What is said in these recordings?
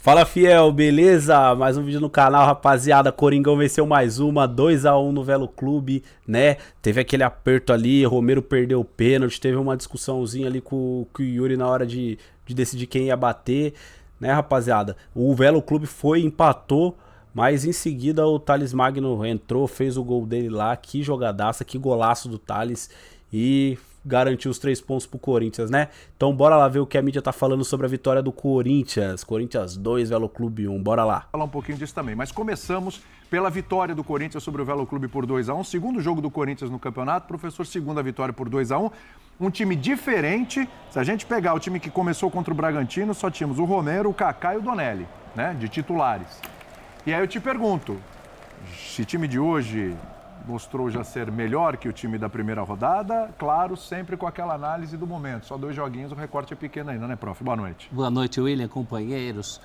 Fala, fiel, beleza? Mais um vídeo no canal, rapaziada. Coringão venceu mais uma, 2-1 no Velo Clube, né? Teve aquele aperto ali, Romero perdeu o pênalti, teve uma discussãozinha ali com o Yuri na hora de decidir quem ia bater, né, rapaziada? O Velo Clube foi, empatou, mas em seguida o Thales Magno entrou, fez o gol dele lá. Que jogadaça, que golaço do Thales. E garantiu os 3 pontos pro Corinthians, né? Então bora lá ver o que a mídia tá falando sobre a vitória do Corinthians. Corinthians 2, Velo Clube 1, bora lá. Falar um pouquinho disso também, mas começamos pela vitória do Corinthians sobre o Velo Clube por 2-1. Segundo jogo do Corinthians no campeonato, professor, segunda vitória por 2-1. Um time diferente. Se a gente pegar o time que começou contra o Bragantino, só tínhamos o Romero, o Kaká e o Donelli, né? De titulares. E aí eu te pergunto, esse time de hoje mostrou já ser melhor que o time da primeira rodada, claro, sempre com aquela análise do momento. Só 2 joguinhos, o recorte é pequeno ainda, né, prof? Boa noite. Boa noite, William, companheiros.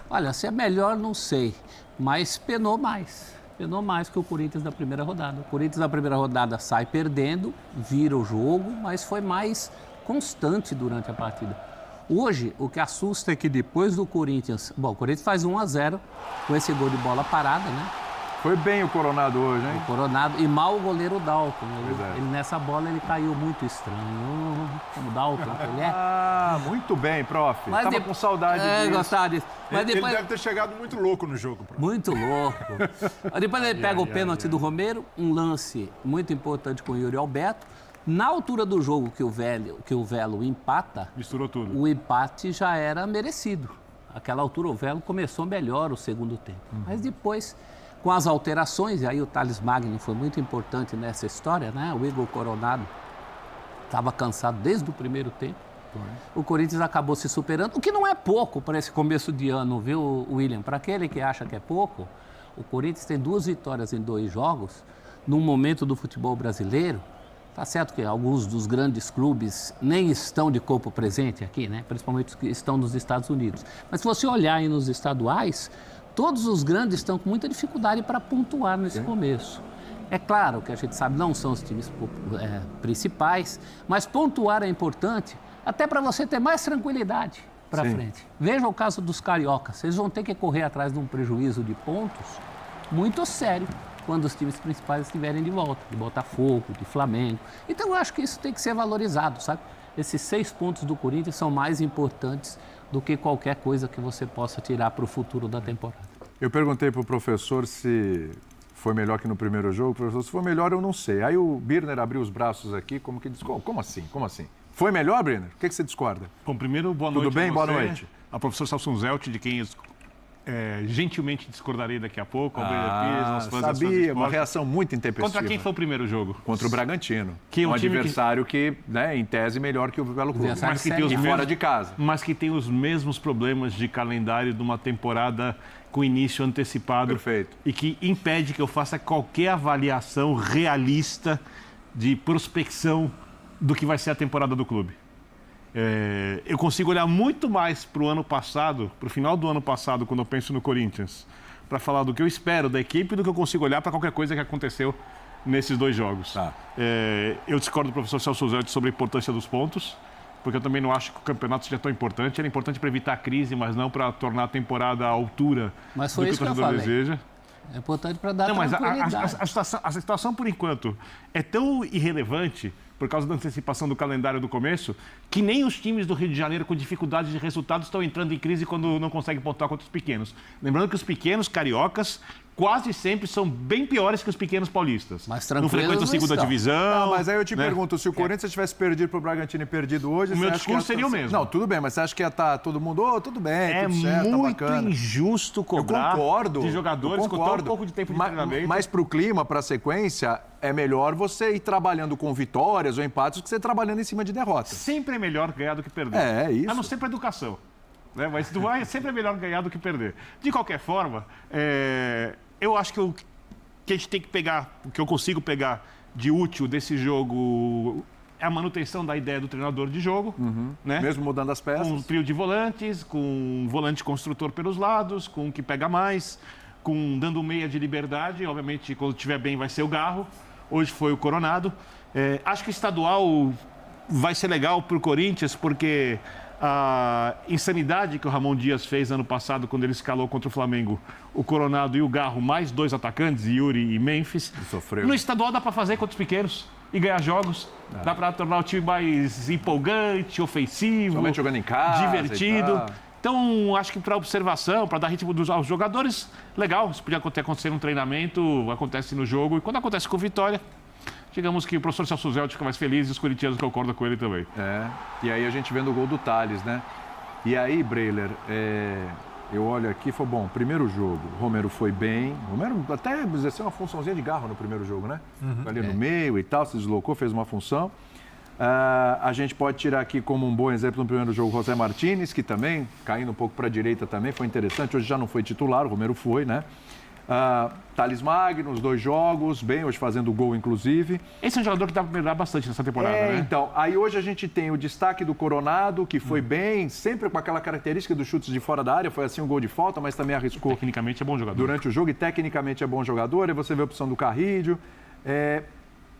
Olha, se é melhor, não sei, mas penou mais. Penou mais que o Corinthians da primeira rodada. O Corinthians da primeira rodada sai perdendo, vira o jogo, mas foi mais constante durante a partida. Hoje, o que assusta é que depois do Corinthians... Bom, o Corinthians faz 1-0 com esse gol de bola parada, né? Foi bem o Coronado hoje, hein? O Coronado, e mal o goleiro Dalton. Ele Nessa bola ele caiu muito estranho. Como Dalton que ele é. Ah, muito bem, prof. Mas Tava com saudade disso. Gostava disso. Mas Ele depois... deve ter chegado muito louco no jogo, prof. Muito louco. Depois ele pega o pênalti do Romero, um lance muito importante com o Yuri Alberto. Na altura do jogo que o Velo empata, Misturou tudo. o empate já era merecido. Aquela altura o Velo começou melhor o segundo tempo. Mas depois, com as alterações, e aí o Thales Magno foi muito importante nessa história, né? O Igor Coronado estava cansado desde o primeiro tempo. O Corinthians acabou se superando, o que não é pouco para esse começo de ano, viu, William? Para aquele que acha que é pouco, o Corinthians tem 2 vitórias em 2 jogos, num momento do futebol brasileiro. Tá certo que alguns dos grandes clubes nem estão de corpo presente aqui, né? Principalmente os que estão nos Estados Unidos. Mas se você olhar aí nos estaduais, todos os grandes estão com muita dificuldade para pontuar nesse começo. É claro que a gente sabe, não são os times principais, mas pontuar é importante até para você ter mais tranquilidade para frente. Veja o caso dos cariocas. Eles vão ter que correr atrás de um prejuízo de pontos muito sério quando os times principais estiverem de volta, de Botafogo, de Flamengo. Então eu acho que isso tem que ser valorizado, sabe? Esses 6 pontos do Corinthians são mais importantes do que qualquer coisa que você possa tirar para o futuro da temporada. Eu perguntei para o professor se foi melhor que no primeiro jogo. Professor, se foi melhor, eu não sei. Aí o Birner abriu os braços aqui, como que disse, como assim? Como assim? Foi melhor, Birner? O que você discorda? Bom, primeiro, boa noite. Tudo bem? A Boa você, noite. A professor Celso Zelt, de quem gentilmente discordarei daqui a pouco. Ao Birner Pires, aos fãs das fãs do sabia, esporte. uma reação muito intempestiva. Contra quem foi o primeiro jogo? Contra o Bragantino. Que é um time adversário que, né, em tese, melhor que o Velo Clube. Mas que tem os E mesmos- fora de casa. Mas que tem os mesmos problemas de calendário de uma temporada com início antecipado. Perfeito. E que impede que eu faça qualquer avaliação realista de prospecção do que vai ser a temporada do clube. Eu consigo olhar muito mais para o ano passado, para o final do ano passado, quando eu penso no Corinthians, para falar do que eu espero da equipe, do que eu consigo olhar para qualquer coisa que aconteceu nesses 2 jogos. Tá. Eu discordo do professor Celso Zelt sobre a importância dos pontos, porque eu também não acho que o campeonato seja tão importante. Ele é importante para evitar a crise, mas não para tornar a temporada à altura Mas do foi que o isso que eu torcedor falei. deseja. É importante para dar Não, mas tranquilidade. a situação, por enquanto, é tão irrelevante por causa da antecipação do calendário do começo, que nem os times do Rio de Janeiro com dificuldades de resultados estão entrando em crise quando não conseguem pontuar contra os pequenos. Lembrando que os pequenos cariocas quase sempre são bem piores que os pequenos paulistas. Mas não tranquilos frequentam a não segunda estão. divisão. Mas aí eu te né? pergunto, se o Corinthians tivesse perdido para o Bragantino e perdido hoje... O você meu acha discurso que ia- seria o mesmo. Não, tudo bem, mas você acha que ia estar todo mundo... tudo bem, É tudo certo, muito tá bacana. injusto cobrar Eu concordo, de jogadores eu com tão pouco de tempo de treinamento. Mas para o clima, para a sequência, é melhor você ir trabalhando com vitórias ou empates do que você ir trabalhando em cima de derrotas. Sempre é melhor ganhar do que perder. É isso. A não ser para educação. Né? Mas sempre é melhor ganhar do que perder. De qualquer forma, eu acho que o que a gente tem que pegar, o que eu consigo pegar de útil desse jogo é a manutenção da ideia do treinador de jogo. Né? Mesmo mudando as peças. Com um trio de volantes, com um volante construtor pelos lados, com um que pega mais, dando meia de liberdade. Obviamente, quando estiver bem, vai ser o Garro. Hoje foi o Coronado. Acho que o estadual vai ser legal para o Corinthians, porque a insanidade que o Ramon Dias fez ano passado, quando ele escalou contra o Flamengo, o Coronado e o Garro, mais 2 atacantes, Yuri e Memphis. Sofreu. No estadual dá para fazer contra os pequenos e ganhar jogos. Dá para tornar o time mais empolgante, ofensivo, somente jogando em casa, divertido. Então, acho que para observação, para dar ritmo aos jogadores, legal. Isso podia acontecer no treinamento, acontece no jogo. E quando acontece com vitória, digamos que o professor Celso Zelt fica mais feliz e os corintianos concordam com ele também. E aí a gente vendo o gol do Thales, né? E aí, Breiler, eu olho aqui e falo, bom, primeiro jogo, o Romero foi bem. O Romero até exerceu uma funçãozinha de Garro no primeiro jogo, né? Ali no meio e tal, se deslocou, fez uma função. A gente pode tirar aqui como um bom exemplo no primeiro jogo o José Martínez, que também, caindo um pouco para a direita também, foi interessante. Hoje já não foi titular, o Romero foi, né? Thales Magno, os 2 jogos, bem, hoje fazendo gol, inclusive. Esse é um jogador que dá para melhorar bastante nessa temporada, né? Então, aí hoje a gente tem o destaque do Coronado, que foi bem, sempre com aquela característica dos chutes de fora da área, foi assim um gol de falta, mas também arriscou. Tecnicamente é bom jogador. Durante o jogo, e tecnicamente é bom jogador. Aí você vê a opção do Carrídio.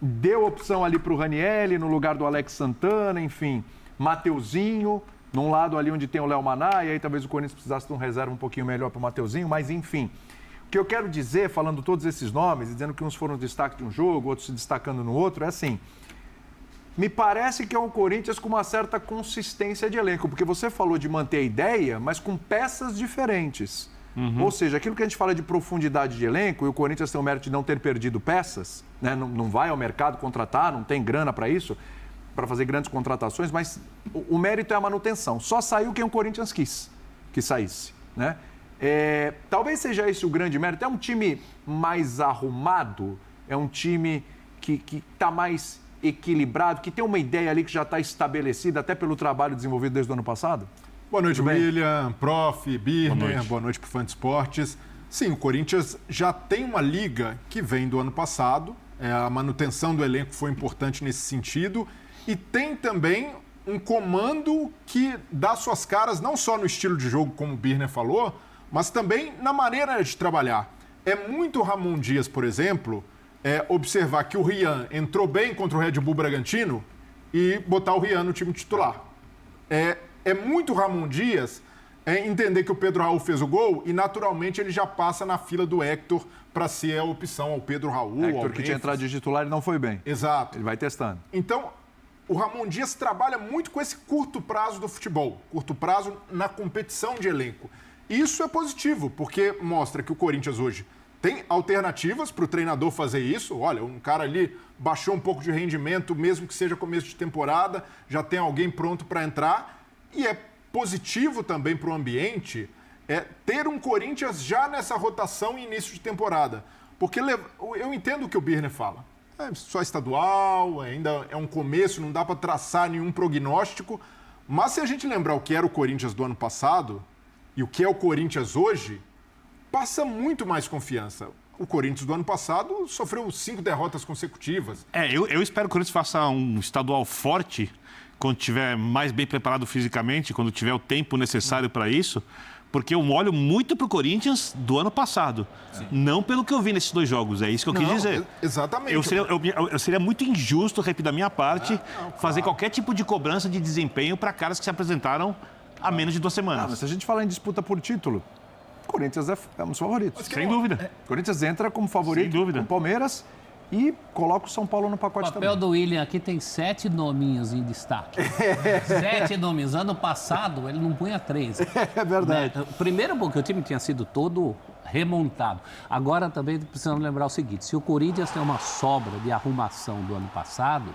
Deu opção ali para o Ranielli, no lugar do Alex Santana, enfim. Mateuzinho, num lado ali onde tem o Léo Maná, e aí talvez o Corinthians precisasse de um reserva um pouquinho melhor para o Mateuzinho, mas enfim. O que eu quero dizer, falando todos esses nomes, dizendo que uns foram destaque de um jogo, outros se destacando no outro, é assim, me parece que é um Corinthians com uma certa consistência de elenco, porque você falou de manter a ideia, mas com peças diferentes. Ou seja, aquilo que a gente fala de profundidade de elenco, e o Corinthians tem o mérito de não ter perdido peças, né? Não vai ao mercado contratar, não tem grana para isso, para fazer grandes contratações, mas o mérito é a manutenção. Só saiu quem o Corinthians quis que saísse, né? Talvez seja esse o grande mérito. É um time mais arrumado, é um time que está mais equilibrado, que tem uma ideia ali que já está estabelecida até pelo trabalho desenvolvido desde o ano passado? Boa noite, William, Prof, Birner, boa noite para o Fã de Esportes. Sim, o Corinthians já tem uma liga que vem do ano passado, a manutenção do elenco foi importante nesse sentido, e tem também um comando que dá suas caras não só no estilo de jogo, como o Birner falou, mas também na maneira de trabalhar. É muito Ramon Dias, por exemplo, observar que o Rian entrou bem contra o Red Bull Bragantino e botar o Rian no time titular. É muito Ramon Dias entender que o Pedro Raul fez o gol e, naturalmente, ele já passa na fila do Hector para ser a opção ao Pedro Raul. Hector, que tinha entrado de titular e não foi bem. Exato. Ele vai testando. Então, o Ramon Dias trabalha muito com esse curto prazo do futebol, curto prazo na competição de elenco. Isso é positivo, porque mostra que o Corinthians hoje tem alternativas para o treinador fazer isso. Olha, um cara ali baixou um pouco de rendimento, mesmo que seja começo de temporada, já tem alguém pronto para entrar. E é positivo também para o ambiente ter um Corinthians já nessa rotação e início de temporada. Porque eu entendo o que o Birner fala. É só estadual, ainda é um começo, não dá para traçar nenhum prognóstico. Mas se a gente lembrar o que era o Corinthians do ano passado e o que é o Corinthians hoje, passa muito mais confiança. O Corinthians do ano passado sofreu 5 derrotas consecutivas. Eu espero que o Corinthians faça um estadual forte quando estiver mais bem preparado fisicamente, quando tiver o tempo necessário para isso, porque eu olho muito para o Corinthians do ano passado, não pelo que eu vi nesses 2 jogos, é isso que eu quis dizer. Exatamente. Eu seria muito injusto, repito, da minha parte, fazer qualquer tipo de cobrança de desempenho para caras que se apresentaram há menos de 2 semanas. Mas se a gente falar em disputa por título, o Corinthians é um dos favoritos. Sem dúvida. O Corinthians entra como favorito com o Palmeiras e coloca o São Paulo no pacote também. O papel do William aqui tem 7 nominhos em destaque. 7 nominhos. Ano passado, ele não punha 3. É verdade. Né? Primeiro, porque o time tinha sido todo remontado. Agora também precisamos lembrar o seguinte, se o Corinthians tem uma sobra de arrumação do ano passado,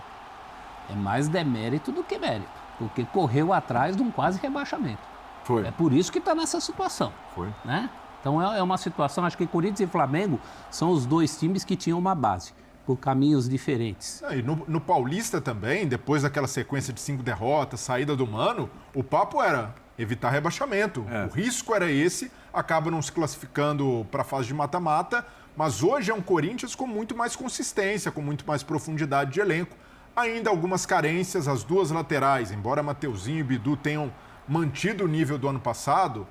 é mais demérito do que mérito, porque correu atrás de um quase rebaixamento. Foi. É por isso que está nessa situação. Foi. Né? Então é uma situação, acho que Corinthians e Flamengo são os 2 times que tinham uma base, por caminhos diferentes. E no Paulista também, depois daquela sequência de 5 derrotas, saída do Mano, o papo era evitar rebaixamento. O risco era esse, acaba não se classificando para a fase de mata-mata, mas hoje é um Corinthians com muito mais consistência, com muito mais profundidade de elenco. Ainda algumas carências, as 2 laterais, embora Mateuzinho e Bidu tenham mantido o nível do ano passado,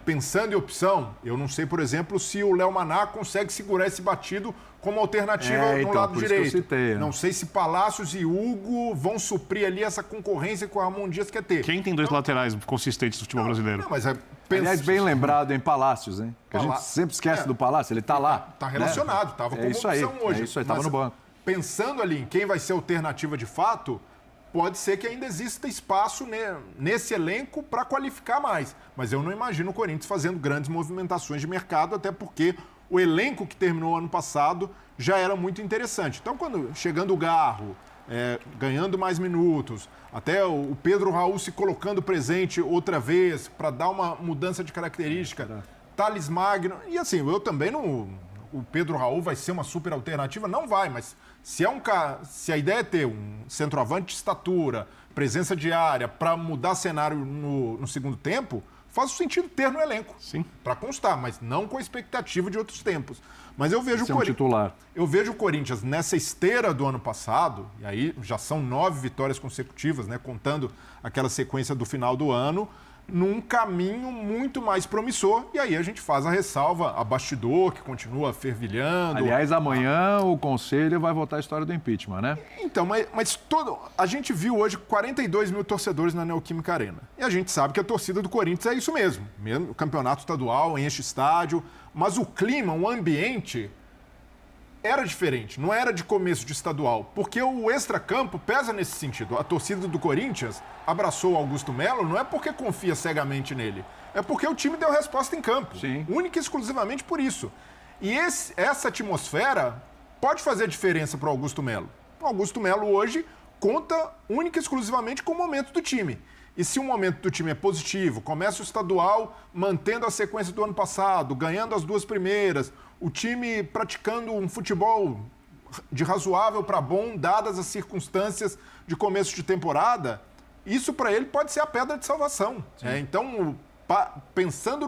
Pensando em opção, eu não sei, por exemplo, se o Léo Maná consegue segurar esse batido como alternativa no lado direito. Citei, Não sei se Palácios e Hugo vão suprir ali essa concorrência que o Ramon Dias quer ter. Quem tem dois laterais consistentes do futebol brasileiro? Não, mas Aliás, bem lembrado em Palácios, hein? Que a gente sempre esquece do Palácio, ele está lá. Está relacionado, estava como opção hoje. É isso aí, estava no banco. Pensando ali em quem vai ser alternativa de fato, pode ser que ainda exista espaço nesse elenco para qualificar mais. Mas eu não imagino o Corinthians fazendo grandes movimentações de mercado, até porque o elenco que terminou ano passado já era muito interessante. Então, chegando o Garro, ganhando mais minutos, até o Pedro Raul se colocando presente outra vez para dar uma mudança de característica, Thales Magno, e assim, eu também não... O Pedro Raul vai ser uma super alternativa? Não vai, mas se a ideia é ter um centroavante de estatura, presença de área, para mudar cenário no segundo tempo, faz sentido ter no elenco. Sim. Para constar, mas não com a expectativa de outros tempos. Mas eu vejo titular. Eu vejo o Corinthians nessa esteira do ano passado, e aí já são 9 vitórias consecutivas, né, contando aquela sequência do final do ano, num caminho muito mais promissor. E aí a gente faz a ressalva a bastidor, que continua fervilhando. Aliás, amanhã o Conselho vai votar a história do impeachment, né? Então, mas a gente viu hoje 42 mil torcedores na Neoquímica Arena. E a gente sabe que a torcida do Corinthians é isso mesmo. O campeonato estadual, enche estádio. Mas o clima, o ambiente... era diferente, não era de começo de estadual, porque o extracampo pesa nesse sentido. A torcida do Corinthians abraçou o Augusto Melo não é porque confia cegamente nele, é porque o time deu resposta em campo. Sim. Única e exclusivamente por isso. E essa atmosfera pode fazer diferença para o Augusto Melo. O Augusto Melo hoje conta única e exclusivamente com o momento do time. E se o momento do time é positivo, começa o estadual mantendo a sequência do ano passado, ganhando as 2 primeiras, o time praticando um futebol de razoável para bom, dadas as circunstâncias de começo de temporada, isso para ele pode ser a pedra de salvação. Então, pensando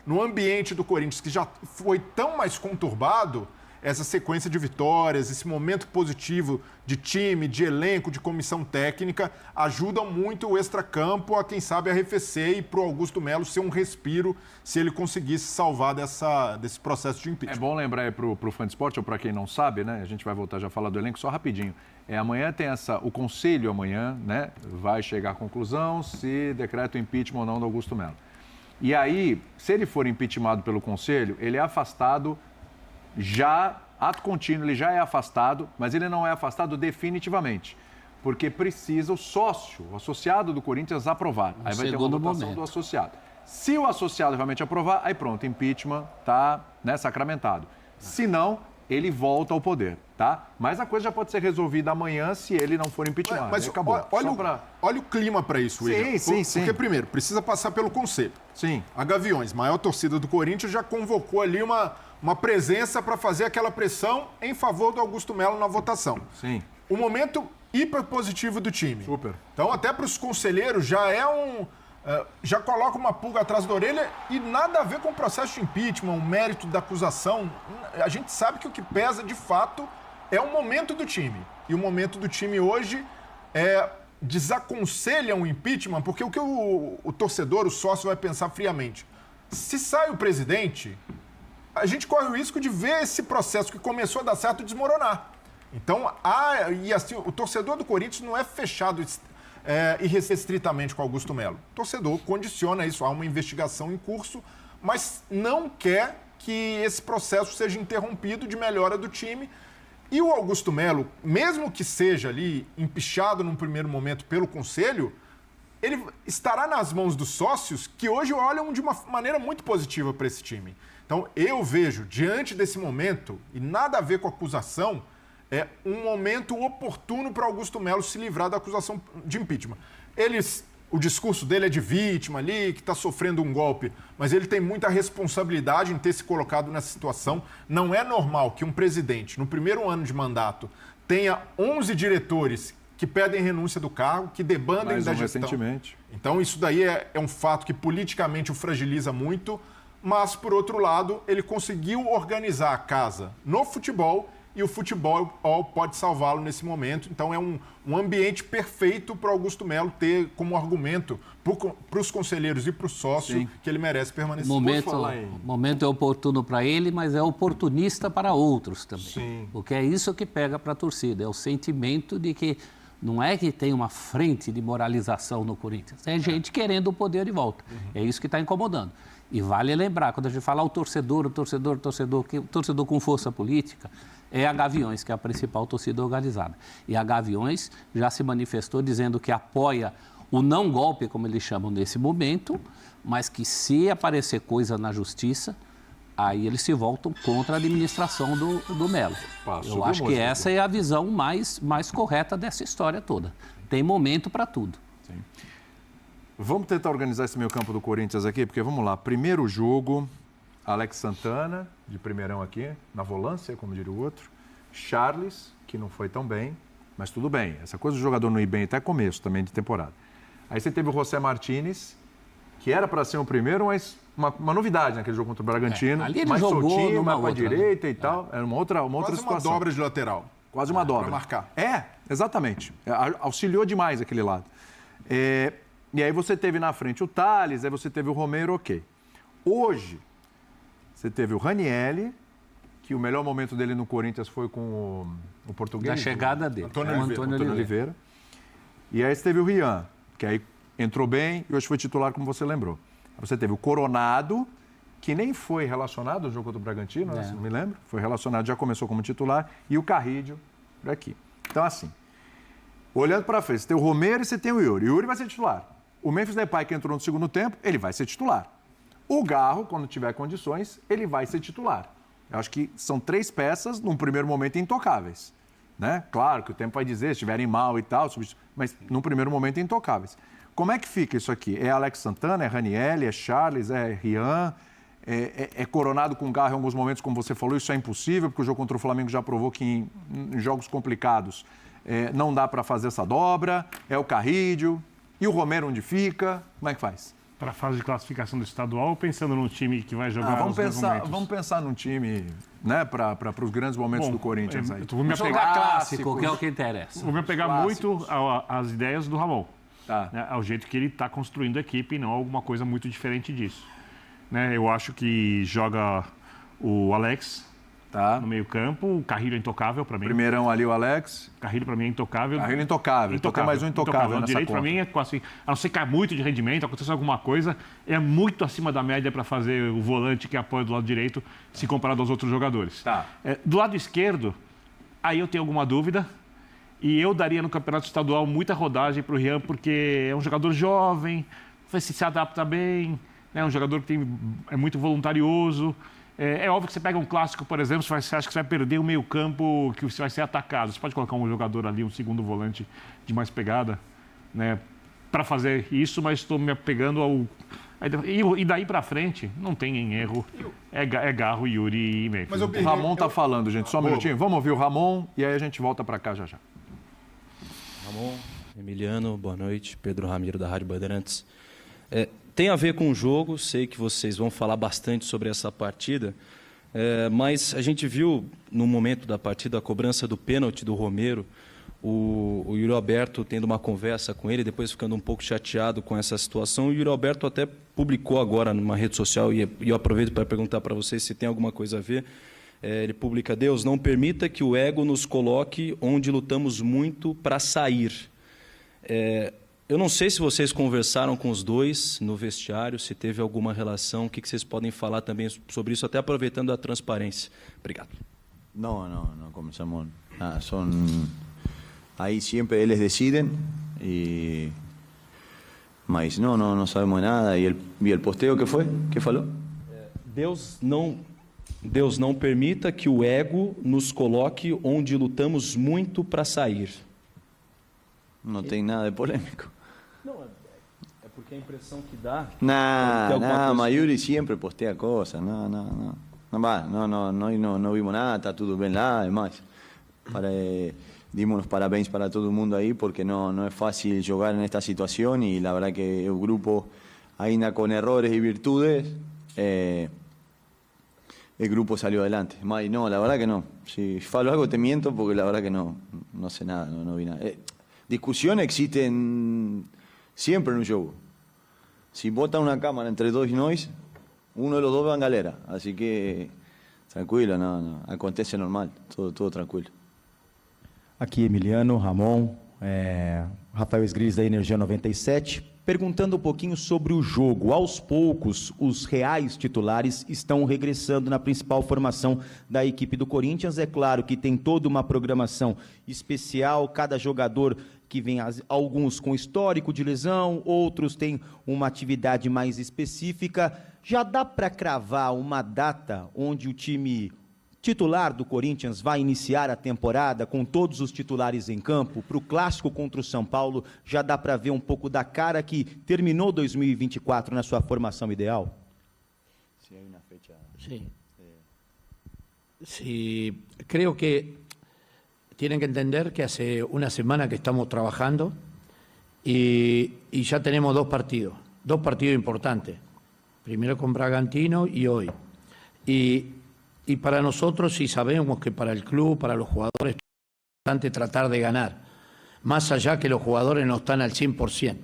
no ambiente do Corinthians, que já foi tão mais conturbado, essa sequência de vitórias, esse momento positivo de time, de elenco, de comissão técnica, ajudam muito o extracampo a, quem sabe, arrefecer e para o Augusto Melo ser um respiro se ele conseguisse salvar desse processo de impeachment. É bom lembrar aí para o fã de esporte, ou para quem não sabe, né? A gente vai voltar já a falar do elenco, só rapidinho. Amanhã tem o Conselho amanhã, né? Vai chegar à conclusão se decreta o impeachment ou não do Augusto Melo. E aí, se ele for impeachmentado pelo Conselho, ele é afastado ato contínuo, ele já é afastado, mas ele não é afastado definitivamente, porque precisa o sócio, o associado do Corinthians aprovar. Aí vai ter uma votação do associado. Se o associado realmente aprovar, aí pronto, impeachment está sacramentado. Se não, ele volta ao poder, tá? Mas a coisa já pode ser resolvida amanhã se ele não for impeachmentado. Mas acabou. Olha o clima para isso, William. Sim. Porque, primeiro, precisa passar pelo Conselho. Sim. A Gaviões, maior torcida do Corinthians, já convocou ali uma presença para fazer aquela pressão em favor do Augusto Melo na votação. Sim. O momento hiper positivo do time. Super. Então, até para os conselheiros, já coloca uma pulga atrás da orelha e nada a ver com o processo de impeachment, o mérito da acusação. A gente sabe que o que pesa, de fato, é o momento do time. E o momento do time hoje desaconselha um impeachment, porque o que o torcedor, o sócio, vai pensar friamente? Se sai o presidente, a gente corre o risco de ver esse processo que começou a dar certo desmoronar. Então, o torcedor do Corinthians não é fechado irrestritamente com Augusto Melo. O torcedor condiciona isso, há uma investigação em curso, mas não quer que esse processo seja interrompido de melhora do time. E o Augusto Melo, mesmo que seja ali empichado num primeiro momento pelo Conselho, ele estará nas mãos dos sócios que hoje olham de uma maneira muito positiva para esse time. Então, eu vejo, diante desse momento, e nada a ver com a acusação, um momento oportuno para Augusto Melo se livrar da acusação de impeachment. O discurso dele é de vítima ali, que está sofrendo um golpe, mas ele tem muita responsabilidade em ter se colocado nessa situação. Não é normal que um presidente, no primeiro ano de mandato, tenha 11 diretores que pedem renúncia do cargo, que debandem da gestão. Recentemente. Então, isso daí é um fato que politicamente o fragiliza muito, mas, por outro lado, ele conseguiu organizar a casa no futebol e o futebol pode salvá-lo nesse momento. Então é um ambiente perfeito para Augusto Melo ter como argumento para os conselheiros e para o sócio que ele merece permanecer. O momento é oportuno para ele, mas é oportunista para outros também. Sim. Porque é isso que pega para a torcida, é o sentimento de que não é que tem uma frente de moralização no Corinthians, é gente querendo o poder de volta. É isso que está incomodando. E vale lembrar, quando a gente fala o torcedor com força política, é a Gaviões, que é a principal torcida organizada. E a Gaviões já se manifestou dizendo que apoia o não golpe, como eles chamam nesse momento, mas que se aparecer coisa na justiça, aí eles se voltam contra a administração do Melo. Eu acho que essa é a visão mais correta dessa história toda. Tem momento para tudo. Sim. Vamos tentar organizar esse meio campo do Corinthians aqui, porque vamos lá. Primeiro jogo, Alex Santana, de primeirão aqui, na volância, como diria o outro. Charles, que não foi tão bem, mas tudo bem. Essa coisa do jogador não ir bem até começo também de temporada. Aí você teve o José Martínez, que era para ser o primeiro, mas uma novidade naquele jogo contra o Bragantino. Ali ele mais jogou soltinho, mais para a outra, direita e tal. Era uma outra situação. Quase uma dobra de lateral. Quase uma dobra. Para marcar. Exatamente. Auxiliou demais aquele lado. E aí você teve na frente o Thales, aí você teve o Romero, ok. Hoje, você teve o Ranieri, que o melhor momento dele no Corinthians foi com o português. Da chegada dele. Antônio Oliveira. E aí você teve o Rian, que aí entrou bem e hoje foi titular, como você lembrou. Aí você teve o Coronado, que nem foi relacionado ao jogo contra o Bragantino, né? Se não me lembro. Foi relacionado, já começou como titular. E o Carrídio, por aqui. Então, assim, olhando para frente, você tem o Romero e você tem o Yuri. O Yuri vai ser titular. O Memphis Depay, que entrou no segundo tempo, ele vai ser titular. O Garro, quando tiver condições, ele vai ser titular. Eu acho que são 3 peças, num primeiro momento, intocáveis. Né? Claro que o tempo vai dizer, se estiverem mal e tal, mas num primeiro momento, intocáveis. Como é que fica isso aqui? É Alex Santana, é Ranieri, é Charles, é Rian, é Coronado com Garro em alguns momentos, como você falou, isso é impossível, porque o jogo contra o Flamengo já provou que em jogos complicados não dá para fazer essa dobra, é o Carrídio. E o Romero onde fica? Como é que faz? Para a fase de classificação do estadual, pensando num time que vai jogar vamos pensar num time, né, para os grandes momentos do Corinthians aí. Vamos jogar clássico, que é o que interessa. Vou me apegar muito às ideias do Ramon. Tá. Né, ao jeito que ele está construindo a equipe e não alguma coisa muito diferente disso. Né, eu acho que joga o Alex no meio campo, o Carrilho é intocável para mim. Primeirão ali o Alex. Carrilho para mim é intocável. Carrilho é intocável. Tem mais um intocável nessa direito para mim é assim, a não ser cair muito de rendimento, acontecer alguma coisa, é muito acima da média para fazer o volante que apoia do lado direito, se comparado aos outros jogadores. Tá. Do lado esquerdo, aí eu tenho alguma dúvida. E eu daria no Campeonato Estadual muita rodagem para o Rian, porque é um jogador jovem, se adapta bem, é um jogador que é muito voluntarioso. É óbvio que você pega um clássico, por exemplo, você acha que você vai perder o meio campo, que você vai ser atacado. Você pode colocar um jogador ali, um segundo volante de mais pegada, né, para fazer isso, mas estou me apegando ao... E daí para frente, não tem erro. É Garro, Yuri e Memphis. O Ramon está falando, gente. Só um minutinho. Vamos ouvir o Ramon e aí a gente volta para cá já. Ramon, Emiliano, boa noite. Pedro Ramiro, da Rádio Bandeirantes. Tem a ver com o jogo, sei que vocês vão falar bastante sobre essa partida, mas a gente viu no momento da partida a cobrança do pênalti do Romero, o Yuri Alberto tendo uma conversa com ele, depois ficando um pouco chateado com essa situação. O Yuri Alberto até publicou agora numa rede social, e eu aproveito para perguntar para vocês se tem alguma coisa a ver. Ele publica: Deus, não permita que o ego nos coloque onde lutamos muito para sair. Eu não sei se vocês conversaram com os dois no vestiário, se teve alguma relação, o que vocês podem falar também sobre isso, até aproveitando a transparência. Obrigado. No conversamos nada, ahí siempre ellos deciden, mas no sabemos nada. ¿Y el posteo qué fue? ¿Qué falou? Deus não permita que o ego nos coloque onde lutamos muito para sair. Não tem nada de polêmico. Não, é porque a impressão que dá... Mayuri siempre postea cosas, no vimos nada, está tudo bem lá, además. Dimos los parabéns para todo el mundo ahí, porque no es fácil jugar en esta situación, y la verdad que el grupo, ainda con errores y virtudes, el grupo salió adelante. May, no, la verdad que no. Si falo algo te miento porque la verdad que no sé nada, no vi nada. Discusiones existen siempre en un show. Si bota una cámara entre dos y nois, uno de los dos va en galera. Así que tranquilo, no, acontece normal, todo tranquilo. Aqui Emiliano, Ramon, Rafael Esgris da Energia 97, perguntando um pouquinho sobre o jogo. Aos poucos, os reais titulares estão regressando na principal formação da equipe do Corinthians. É claro que tem toda uma programação especial, cada jogador que vem, alguns com histórico de lesão, outros têm uma atividade mais específica. Já dá para cravar uma data onde o time titular do Corinthians vai iniciar a temporada com todos os titulares em campo? Para o clássico contra o São Paulo, já dá para ver um pouco da cara que terminou 2024 na sua formação ideal? Sí, creo que tienen que entender que hace una semana que estamos trabajando y ya tenemos dos partidos importantes. Primero con Bragantino y hoy. Y para nosotros, sí sabemos que para el club, para los jugadores, es importante tratar de ganar, más allá que los jugadores no están al 100%.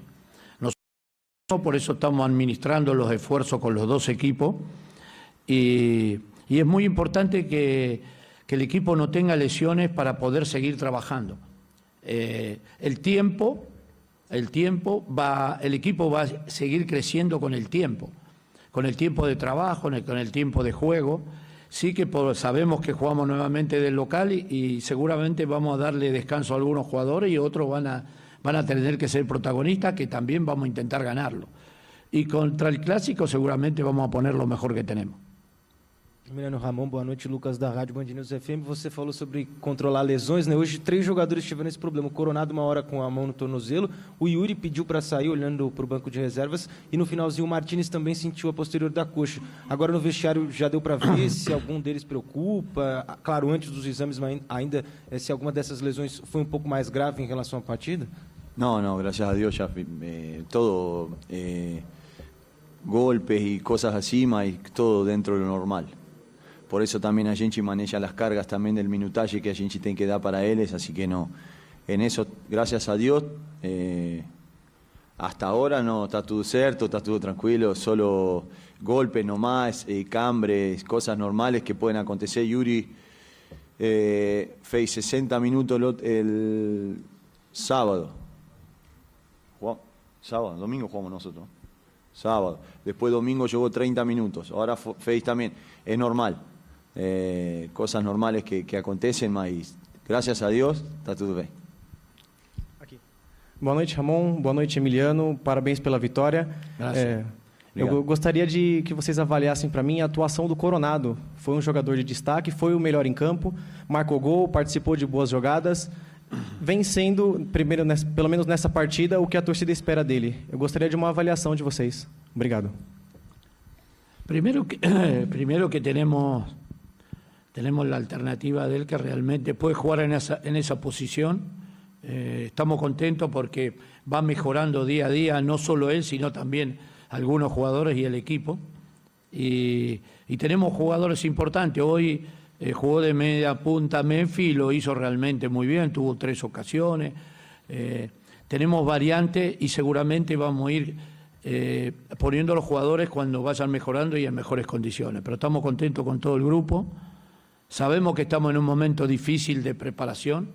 Nosotros por eso estamos administrando los esfuerzos con los dos equipos y es muy importante que el equipo no tenga lesiones para poder seguir trabajando. El equipo va a seguir creciendo con el tiempo de trabajo, con el tiempo de juego. Sí que sabemos que jugamos nuevamente del local y seguramente vamos a darle descanso a algunos jugadores y otros van a tener que ser protagonistas, que también vamos a intentar ganarlo. Y contra el Clássico seguramente vamos a poner lo mejor que tenemos. Emiliano, Ramon, boa noite. Lucas da Rádio Band News FM. Você falou sobre controlar lesões, né? Hoje 3 jogadores tiveram esse problema. O Coronado uma hora com a mão no tornozelo, o Yuri pediu para sair olhando para o banco de reservas e no finalzinho o Martínez também sentiu a posterior da coxa. Agora no vestiário já deu para ver se algum deles preocupa, claro, antes dos exames, mas ainda se alguma dessas lesões foi um pouco mais grave em relação à partida? No, gracias a Dios ya todo golpes y cosas así, mas todo dentro de lo normal. Por eso también a gente maneja las cargas también del minutaje que a gente tiene que dar para ellos, así que no, en eso, gracias a Dios, hasta ahora no, está todo cierto, está todo tranquilo, solo golpes nomás, cambres, cosas normales que pueden acontecer. Yuri fez 60 minutos el sábado, domingo jugamos nosotros, sábado, después domingo llegó 30 minutos, ahora fez también, es normal. Cosas normales que acontecem, mas graças a Deus está tudo bem. Aqui. Boa noite, Ramon. Boa noite, Emiliano. Parabéns pela vitória. Eu gostaria de que vocês avaliassem para mim a atuação do Coronado. Foi um jogador de destaque, foi o melhor em campo, marcou gol, participou de boas jogadas. Vem sendo, pelo menos nessa partida, o que a torcida espera dele. Eu gostaria de uma avaliação de vocês. Obrigado. Primero que tenemos la alternativa de él que realmente puede jugar en esa posición. Estamos contentos porque va mejorando día a día, no solo él, sino también algunos jugadores y el equipo. Y tenemos jugadores importantes. Hoy jugó de media punta Memphis y lo hizo realmente muy bien, tuvo 3 ocasiones. Tenemos variantes y seguramente vamos a ir poniendo a los jugadores cuando vayan mejorando y en mejores condiciones. Pero estamos contentos con todo el grupo. Sabemos que estamos en un momento difícil de preparación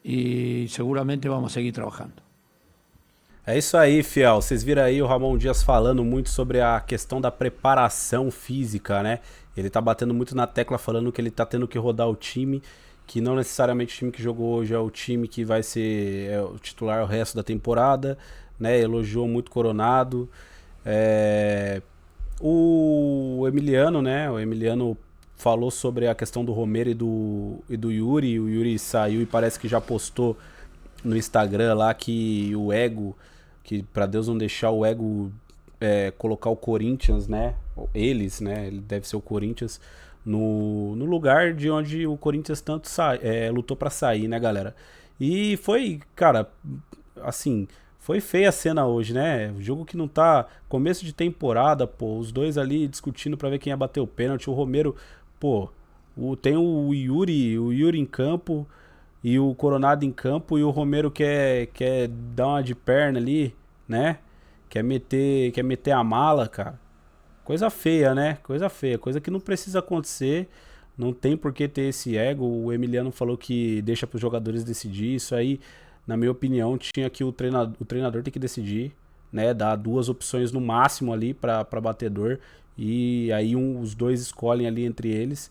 e seguramente vamos a seguir trabalhando. É isso aí, fiel. Vocês viram aí o Ramon Dias falando muito sobre a questão da preparação física, né? Ele tá batendo muito na tecla falando que ele tá tendo que rodar o time, que não necessariamente o time que jogou hoje é o time que vai ser o titular o resto da temporada, né? Elogiou muito Coronado. O Emiliano, né? O Emiliano falou sobre a questão do Romero e do Yuri. O Yuri saiu e parece que já postou no Instagram lá que o ego, que pra Deus não deixar o ego colocar o Corinthians, né? Eles, né? Ele deve ser o Corinthians no lugar de onde o Corinthians tanto lutou pra sair, né, galera? E foi, cara, assim, Foi feia a cena hoje, né? O jogo que não tá... Começo de temporada, pô. Os dois ali discutindo pra ver quem ia bater o pênalti. O Romero, pô... Tem o Yuri em campo e o Coronado em campo. E o Romero quer dar uma de perna ali, né? Quer meter a mala, cara. Coisa feia, né? Coisa feia. Coisa que não precisa acontecer. Não tem por que ter esse ego. O Emiliano falou que deixa pros jogadores decidir. Isso aí... Na minha opinião, tinha que o treinador tem que decidir, né? Dar 2 opções no máximo ali para batedor. E aí os dois escolhem ali entre eles.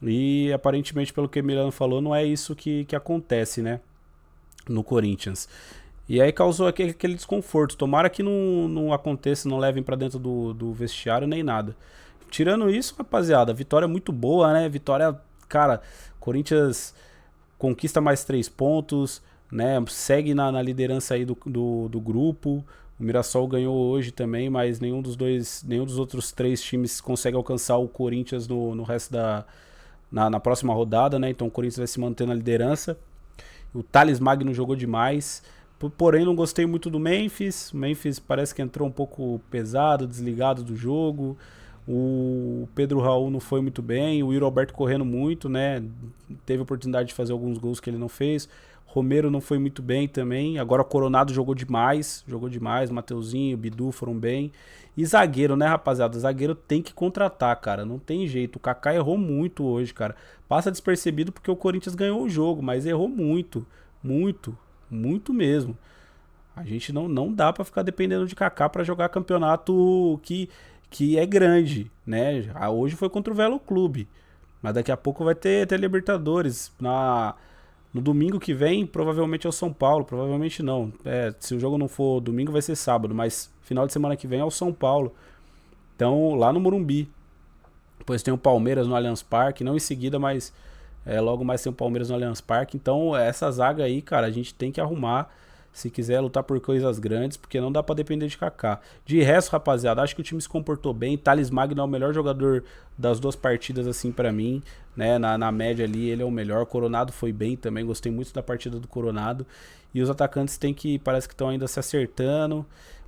E aparentemente, pelo que o Emiliano falou, não é isso que acontece, né? No Corinthians. E aí causou aquele desconforto. Tomara que não aconteça, não levem para dentro do vestiário nem nada. Tirando isso, rapaziada, vitória muito boa, né? Vitória, cara, Corinthians conquista mais 3 pontos. Né, segue na liderança aí do grupo. O Mirassol ganhou hoje também, mas nenhum dos outros 3 times consegue alcançar o Corinthians no resto na próxima rodada, né? Então o Corinthians vai se manter na liderança. O Thales Magno jogou demais, porém não gostei muito do Memphis. O Memphis parece que entrou um pouco pesado, desligado do jogo. O Pedro Raul não foi muito bem. O Yuri Alberto correndo muito, né? Teve oportunidade de fazer alguns gols que ele não fez. Romero não foi muito bem também. Agora Coronado jogou demais. Mateuzinho, Bidu foram bem. E zagueiro, né, rapaziada? O zagueiro tem que contratar, cara. Não tem jeito. O Kaká errou muito hoje, cara. Passa despercebido porque o Corinthians ganhou o jogo, mas errou muito. Muito mesmo. A gente não dá pra ficar dependendo de Kaká pra jogar campeonato que é grande, né? Hoje foi contra o Velo Clube. Mas daqui a pouco vai ter Libertadores. No domingo que vem, provavelmente é o São Paulo. Provavelmente não. Se o jogo não for domingo, vai ser sábado. Mas final de semana que vem é o São Paulo. Então, lá no Morumbi. Depois tem o Palmeiras no Allianz Parque. Não em seguida, mas logo mais tem o Palmeiras no Allianz Parque. Então, essa zaga aí, cara, a gente tem que arrumar. Se quiser lutar por coisas grandes, porque não dá pra depender de Kaká. De resto, rapaziada, acho que o time se comportou bem. Thales Magno é o melhor jogador das 2 partidas, assim, pra mim, né? Na média ali, ele é o melhor. Coronado foi bem também, gostei muito da partida do Coronado. E os atacantes parece que estão ainda se acertando.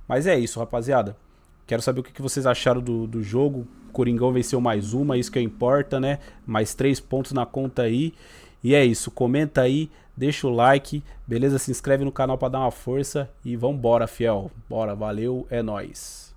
Mas é isso, rapaziada. Quero saber o que vocês acharam do jogo. O Coringão venceu mais uma, isso que importa, né? Mais 3 pontos na conta aí. E é isso, comenta aí, deixa o like, beleza? Se inscreve no canal pra dar uma força e vambora, fiel. Bora, valeu, é nóis.